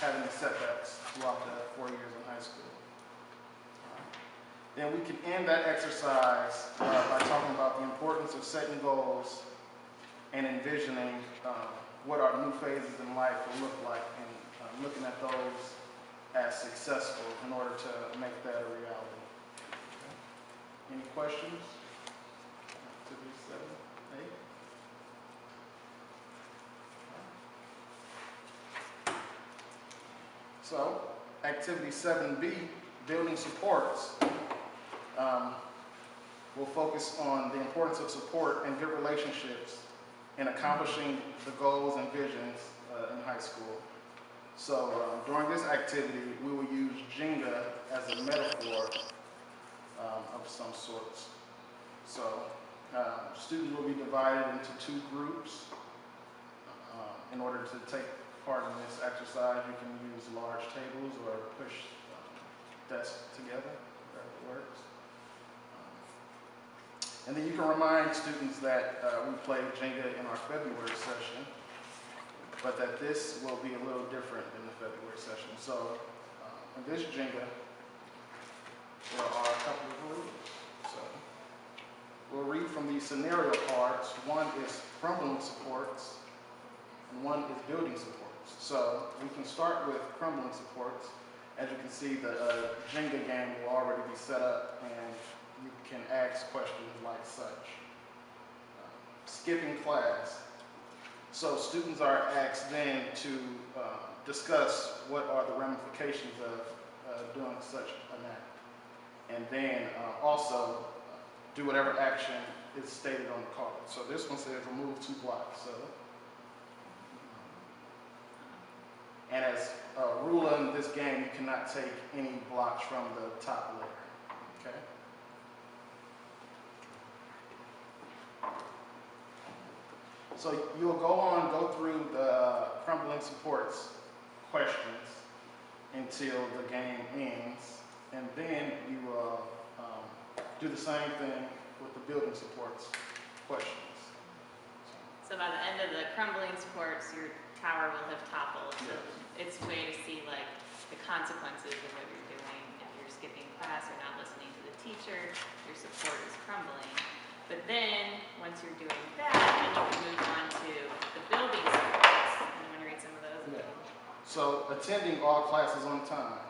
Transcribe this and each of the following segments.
have any setbacks throughout the 4 years in high school. Then we can end that exercise by talking about the importance of setting goals and envisioning what our new phases in life will look like, and looking at those as successful in order to make that a reality. Okay. Any questions? Activity 7, 8. So, activity 7B, building supports, will focus on the importance of support and good relationships in accomplishing the goals and visions in high school. So during this activity, we will use Jenga as a metaphor of some sorts. So students will be divided into 2 groups. In order to take part in this exercise, you can use large tables or push desks together, if that works. And then you can remind students that we played Jenga in our February session, but that this will be a little different than the February session. So in this Jenga, there are a couple of rules. So we'll read from these scenario cards. One is crumbling supports, and one is building supports. So we can start with crumbling supports. As you can see, the Jenga game will already be set up, and you can ask questions like such. Skipping class. So students are asked then to discuss what are the ramifications of doing such an act. And then also do whatever action is stated on the card. So this one says remove 2 blocks. So, and as a rule in this game, you cannot take any blocks from the top layer. Okay? So you'll go through the crumbling supports questions until the game ends, and then you will do the same thing with the building supports questions. So by the end of the crumbling supports, your tower will have toppled. So it's a way to see like the consequences of what you're doing. If you're skipping class or not listening to the teacher, your support is crumbling. But then, once you're doing that, then you can move on to the building supports. And I'm going to read some of those. Yeah. So, attending all classes on time.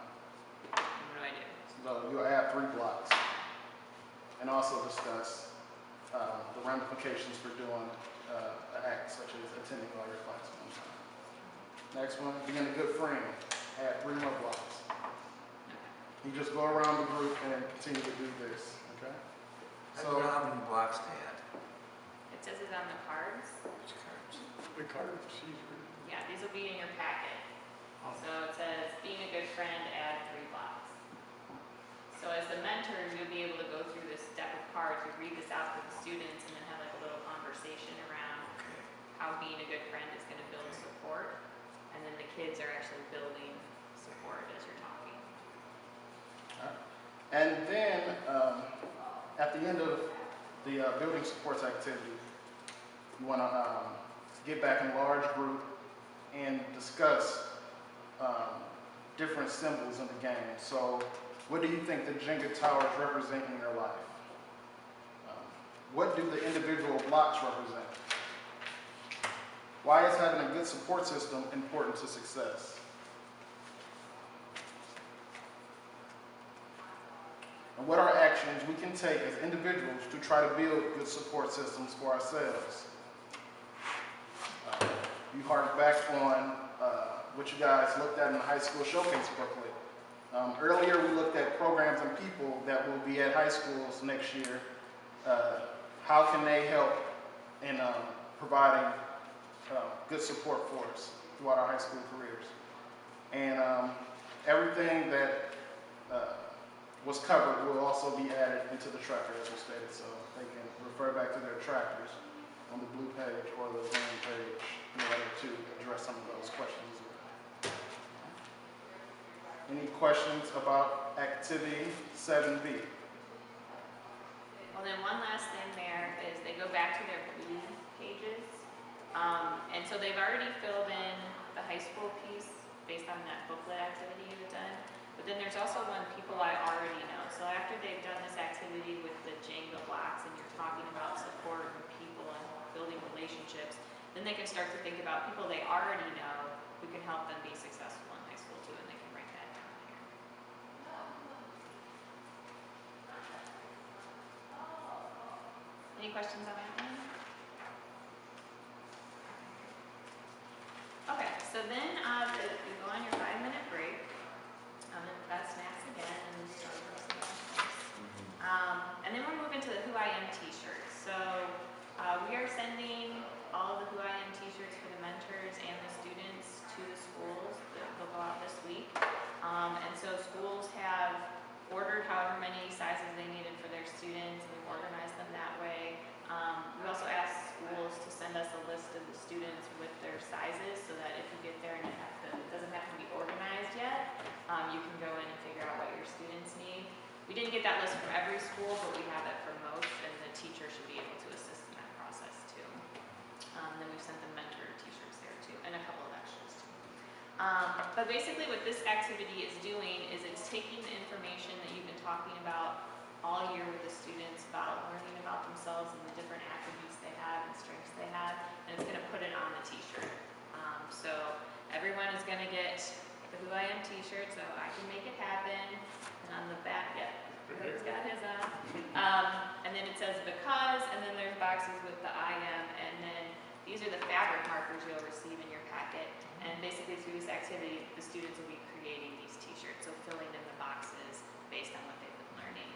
And what do I do? So, you'll add 3 blocks. And also discuss the ramifications for doing an act such as attending all your classes on time. Next one, being a good friend. Add 3 more blocks. You just go around the group and continue to do this. Okay? So how many blocks to add? It says it on the cards. Which cards? The cards. Yeah, these will be in your packet. So it says, being a good friend, add 3 blocks. So as the mentor, you'll be able to go through this deck of cards, you read this out to the students, and then have like a little conversation around how being a good friend is going to build support. And then the kids are actually building support as you're talking. All right. And then, at the end of the building supports activity, you want to get back in a large group and discuss different symbols in the game. So what do you think the Jenga towers represent in your life? What do the individual blocks represent? Why is having a good support system important to success? And what are actions we can take as individuals to try to build good support systems for ourselves? You hark back on what you guys looked at in the high school showcase booklet. Earlier we looked at programs and people that will be at high schools next year. How can they help in providing good support for us throughout our high school careers? And everything that was covered will also be added into the tracker, as we stated, so they can refer back to their trackers on the blue page or the green page in order to address some of those questions as well. Any questions about activity 7B? Well, then one last thing there is they go back to their blue pages. And so they've already filled in the high school piece based on that booklet activity you've done. But then there's also one people I already know. So after they've done this activity with the Jenga blocks and you're talking about support and people and building relationships, then they can start to think about people they already know who can help them be successful in high school too, and they can write that down here. Any questions on that one? Okay, so then you go on your 5-minute break, and got snacks again, and start roasting vegetables. And then we're moving to the Who I Am t-shirts. So we are sending all of the Who I Am t-shirts for the mentors and the students to the schools. They'll go out this week. And so schools have ordered however many sizes they needed for their students, and we've organized them that way. We also asked schools to send us a list of the students with their sizes so that if you get there and it doesn't have to be organized yet, you can go in and figure out what your students need. We didn't get that list from every school, but we have it for most, and the teacher should be able to assist in that process too. Then we've sent them mentor t-shirts there too, and a couple of extras too. But basically what this activity is doing is it's taking the information that you've been talking about all year with the students about learning about themselves and the different attributes they have and strengths they have, and it's going to put it on the t-shirt. So everyone is going to get the Who I Am t-shirt, so I can make it happen. And on the back, he's got his on. And then it says because, and then there's boxes with the I am, and then these are the fabric markers you'll receive in your packet. And basically through this activity, the students will be creating these t-shirts, so filling in the boxes based on what they've been learning.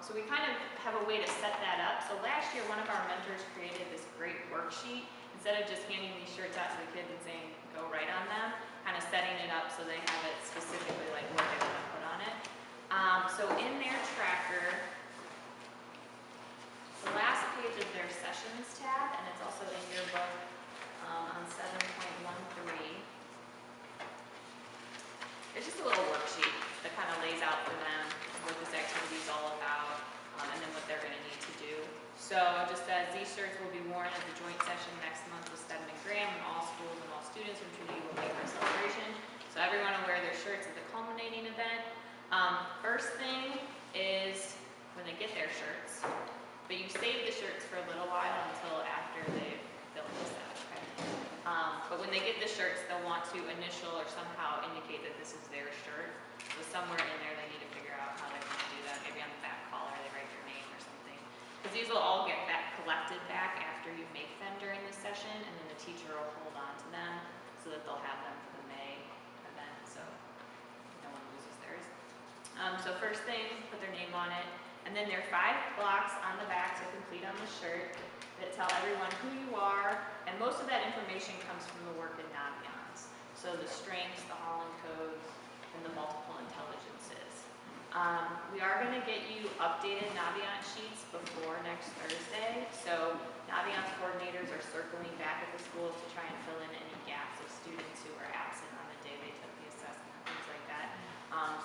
So we kind of have a way to set that up. So last year, one of our mentors created this great worksheet. Instead of just handing these shirts out to the kids and saying, go write on them, kind of setting it up so they have it specifically like what they want to put on it. So in their tracker, the last page is their sessions tab, and it's also in your book on 7.13. It's just a little worksheet that kind of lays out for them what this activity is all about, and then what they're going to need to do. So it just says these shirts will be worn at the joint session next month with Stedman and Graham, and all schools and all students from True2U will make a celebration. So everyone will wear their shirts at the culminating event. First thing is when they get their shirts, but you save the shirts for a little while until after they've filled this out. Okay? But when they get the shirts, they'll want to initial or somehow indicate that this is their shirt. So somewhere in there they need to figure out how they're going to do that. Maybe on the back collar they write their name or something. Because these will all get collected back after you make them during the session, and then the teacher will hold on to them so that they'll have them for the May event, so no one loses theirs. So first thing, put their name on it, and then there are 5 blocks on the back to complete on the shirt that tell everyone who you are, and most of that information comes from the work in Naviance. So the strengths, the Holland codes, and the multiple intelligences. We are going to get you updated Naviance sheets before next Thursday. So Naviance coordinators are circling back at the schools to try and fill in any gaps of students who are absent on the day they took the assessment, things like that.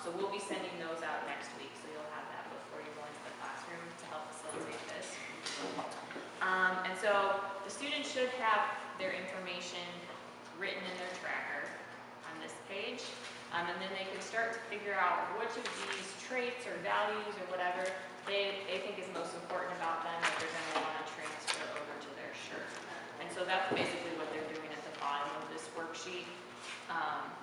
So we'll be sending those out next week, so you'll have that before you go into the classroom to help facilitate this. And so the students should have their information written in their tracker on this page. And then they can start to figure out which of these traits or values or whatever they think is most important about them that they're going to want to transfer over to their shirt. And so that's basically what they're doing at the bottom of this worksheet.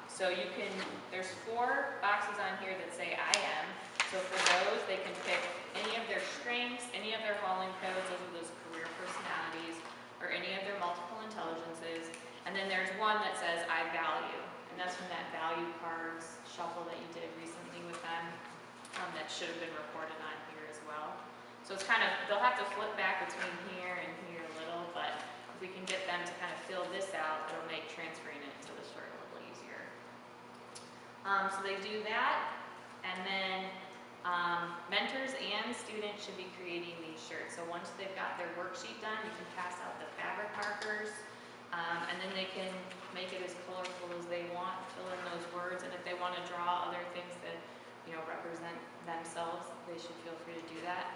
So you can, there's 4 boxes on here that say I am. So for those, they can pick any of their strengths, any of their Holland codes, those are those career personalities, or any of their multiple intelligences. And then there's one that says I value. And that's from that value cards shuffle that you did recently with them. That should have been reported on here as well. So it's kind of, they'll have to flip back between here and here a little, but if we can get them to kind of fill this out, it'll make transferring it to the shirt a little easier. So they do that, and then mentors and students should be creating these shirts. So once they've got their worksheet done, you can pass out the fabric markers. And then they can make it as colorful as they want, fill in those words, and if they want to draw other things that, represent themselves, they should feel free to do that.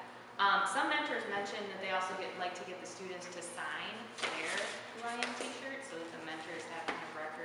Some mentors mentioned that they also like to get the students to sign their Who I Am t-shirts so that the mentors have kind of record